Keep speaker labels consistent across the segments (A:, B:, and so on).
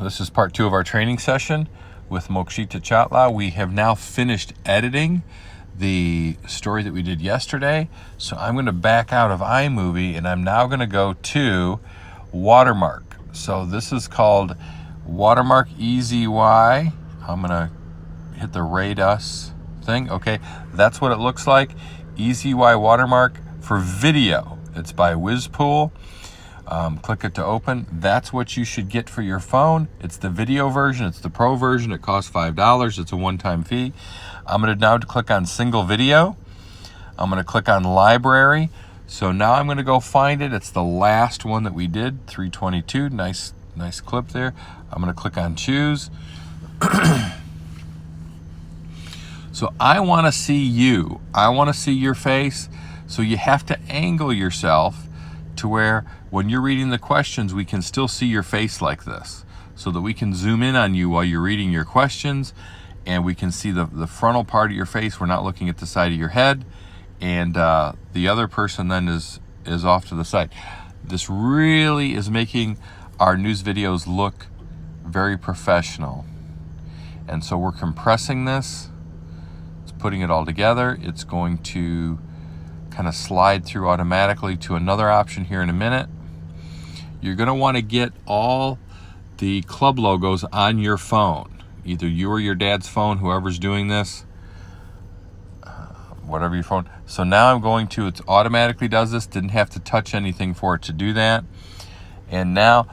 A: This is part 2 of our training session with Mokshitha Chatla. We have now finished editing the story that we did yesterday. So I'm going to back out of iMovie and I'm now going to go to Watermark. So this is called Watermark EZY. I'm going to hit the Rate Us thing. Okay, that's what it looks like. EZY Watermark for video. It's by Whizpool. Click it to open. That's what you should get for your phone. It's the video version. It's the pro version. It costs $5. It's a one-time fee. I'm going to now click on single video. I'm going to click on library. So now I'm going to go find it. It's the last one that we did, 322. Nice clip there. I'm going to click on choose. So I want to see you. I want to see your face. So you have to angle yourself to where when you're reading the questions, we can still see your face like this, so that we can zoom in on you while you're reading your questions, and we can see the frontal part of your face. We're not looking at the side of your head, and the other person then is off to the side. This really is making our news videos look very professional. And so we're compressing this. It's putting it all together. It's going to kind of slide through automatically to another option here in a minute. You're going to want to get all the club logos on your phone, either you or your dad's phone, whoever's doing this, whatever your phone. So now I'm going to, it automatically does this, didn't have to touch anything for it to do that. And now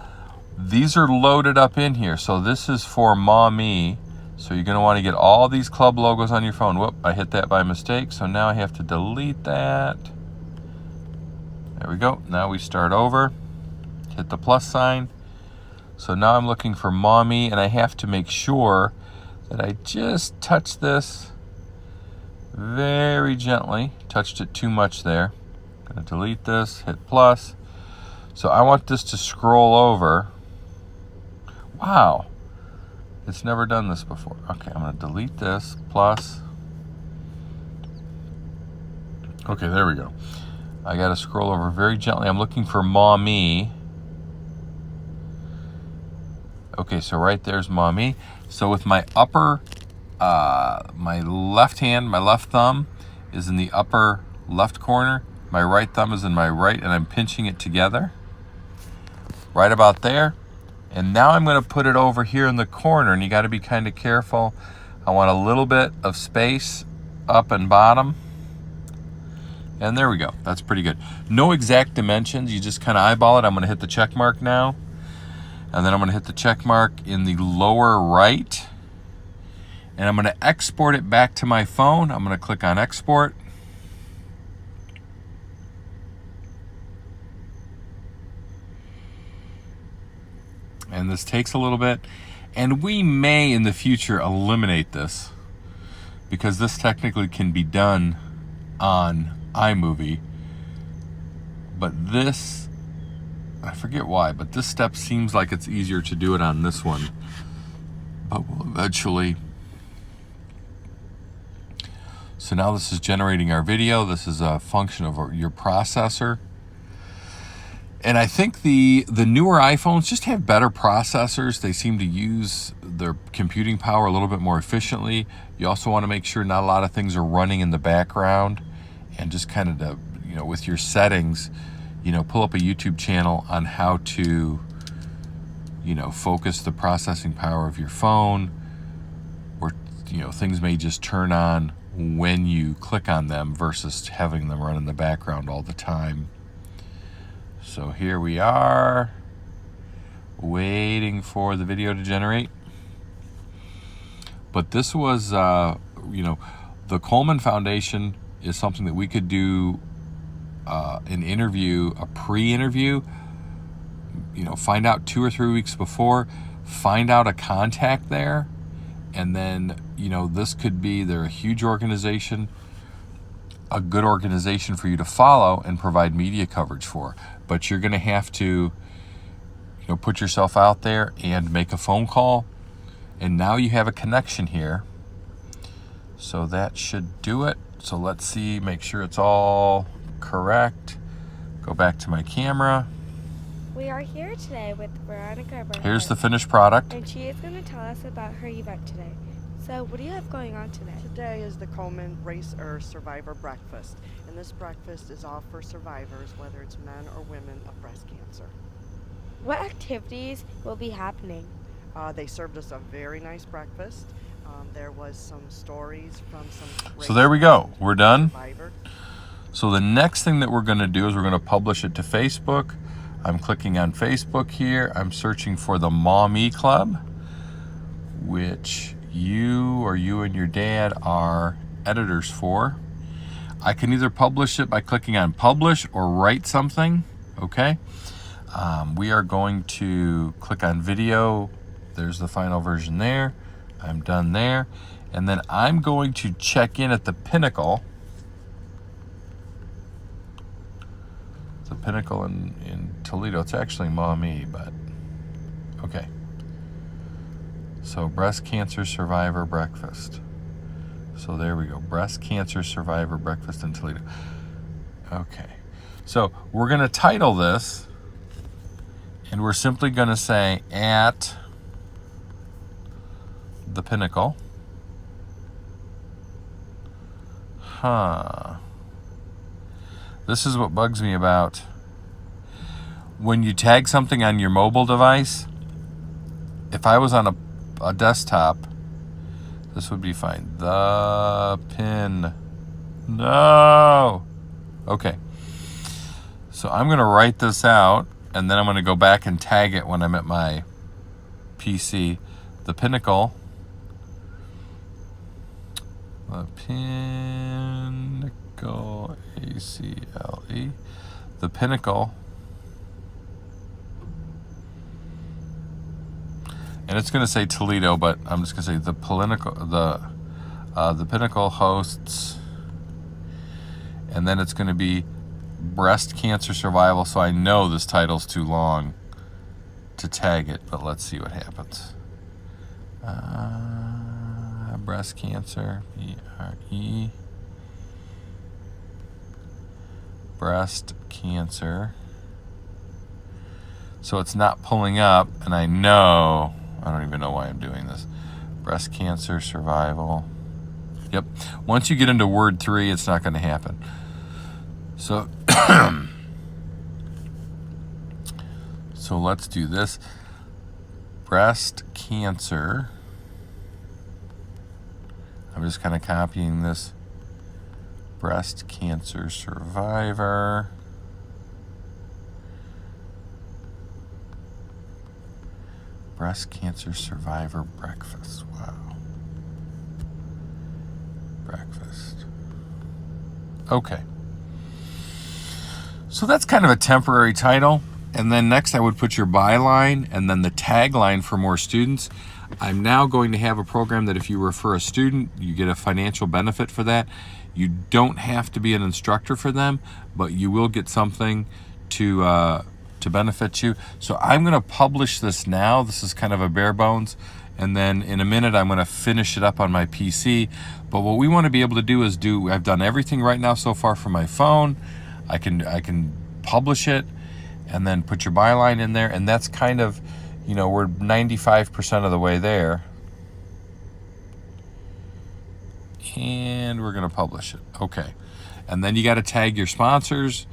A: these are loaded up in here. So this is for Mommy. So you're going to want to get all these club logos on your phone. Whoop, I hit that by mistake. So now I have to delete that. There we go. Now we start over. Hit the plus sign. So now I'm looking for Mommy, and I have to make sure that I just touch this very gently. Touched it too much there. Gonna delete this, hit plus. So I want this to scroll over. Wow. It's never done this before. Okay, I'm going to delete this, plus. Okay, there we go. I got to scroll over very gently. I'm looking for Mommy. Okay, so right there's Mommy. So with my upper, my left hand, my left thumb is in the upper left corner. My right thumb is in my right, and I'm pinching it together. Right about there. And now I'm going to put it over here in the corner, and you got to be kind of careful. I want a little bit of space up and bottom. And there we go. That's pretty good. No exact dimensions. You just kind of eyeball it. I'm going to hit the check mark now. And then I'm going to hit the check mark in the lower right. And I'm going to export it back to my phone. I'm going to click on export. And this takes a little bit, and we may in the future eliminate this, because this technically can be done on iMovie, but this, I forget why, but this step seems like it's easier to do it on this one, but we'll eventually. So now this is generating our video. This is a function of your processor. And I think the newer iPhones just have better processors. They seem to use their computing power a little bit more efficiently. You also want to make sure not a lot of things are running in the background, and just kind of, with your settings, pull up a YouTube channel on how to, focus the processing power of your phone, or, things may just turn on when you click on them versus having them run in the background all the time. So here we are, waiting for the video to generate. But this was, the Coleman Foundation is something that we could do an interview, a pre-interview, find out 2 or 3 weeks before, find out a contact there, and then, this could be, they're a huge organization, a good organization for you to follow and provide media coverage for. But you're going to have to, put yourself out there and make a phone call. And now you have a connection here. So that should do it. So let's see, make sure it's all correct. Go back to my camera.
B: We are here today with Veronica Burkhardt.
A: Here's the finished product.
B: And she is going to tell us about her event today. So what do you have going on today?
C: Today is the Coleman Race or Survivor Breakfast. And this breakfast is all for survivors, whether it's men or women, of breast cancer.
B: What activities will be happening?
C: They served us a very nice breakfast. There was some stories from some
A: So there we go. We're done.
C: survivors.
A: So the next thing that we're going to do is we're going to publish it to Facebook. I'm clicking on Facebook here. I'm searching for the Mommy Club, which you and your dad are editors for. I can either publish it by clicking on publish or write something. Okay. We are going to click on video. There's the final version there. I'm done there. And then I'm going to check in at the Pinnacle. The Pinnacle in Toledo. It's actually Mommy, but okay. So breast cancer survivor breakfast. So there we go. Breast cancer survivor breakfast in Toledo. Okay. So we're going to title this, and we're simply going to say at the Pinnacle. This is what bugs me about when you tag something on your mobile device. If I was on a desktop, this would be fine. The pin. No. Okay. So I'm going to write this out, and then I'm going to go back and tag it when I'm at my PC. The Pinnacle. The Pinnacle. ACLE. The Pinnacle. And it's going to say Toledo, but I'm just going to say the Pinnacle hosts, and then it's going to be breast cancer survival. So I know this title's too long to tag it, but let's see what happens. Breast cancer, BRE, breast cancer. So it's not pulling up, and I know. I don't even know why I'm doing this. Breast cancer survival. Yep. Once you get into word 3, it's not going to happen. So, so let's do this. Breast cancer. I'm just kind of copying this. Breast cancer survivor. Breast cancer survivor breakfast. Wow. Breakfast. Okay. So that's kind of a temporary title. And then next I would put your byline and then the tagline for more students. I'm now going to have a program that if you refer a student, you get a financial benefit for that. You don't have to be an instructor for them, but you will get something to benefit you. So I'm going to publish this now. This is kind of a bare bones. And then in a minute, I'm going to finish it up on my PC. But what we want to be able to do is I've done everything right now so far from my phone. I can publish it and then put your byline in there. And that's kind of, we're 95% of the way there. And we're going to publish it. Okay. And then you got to tag your sponsors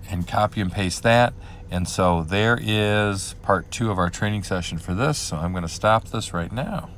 A: and copy and paste that. And so there is part 2 of our training session for this. So I'm going to stop this right now.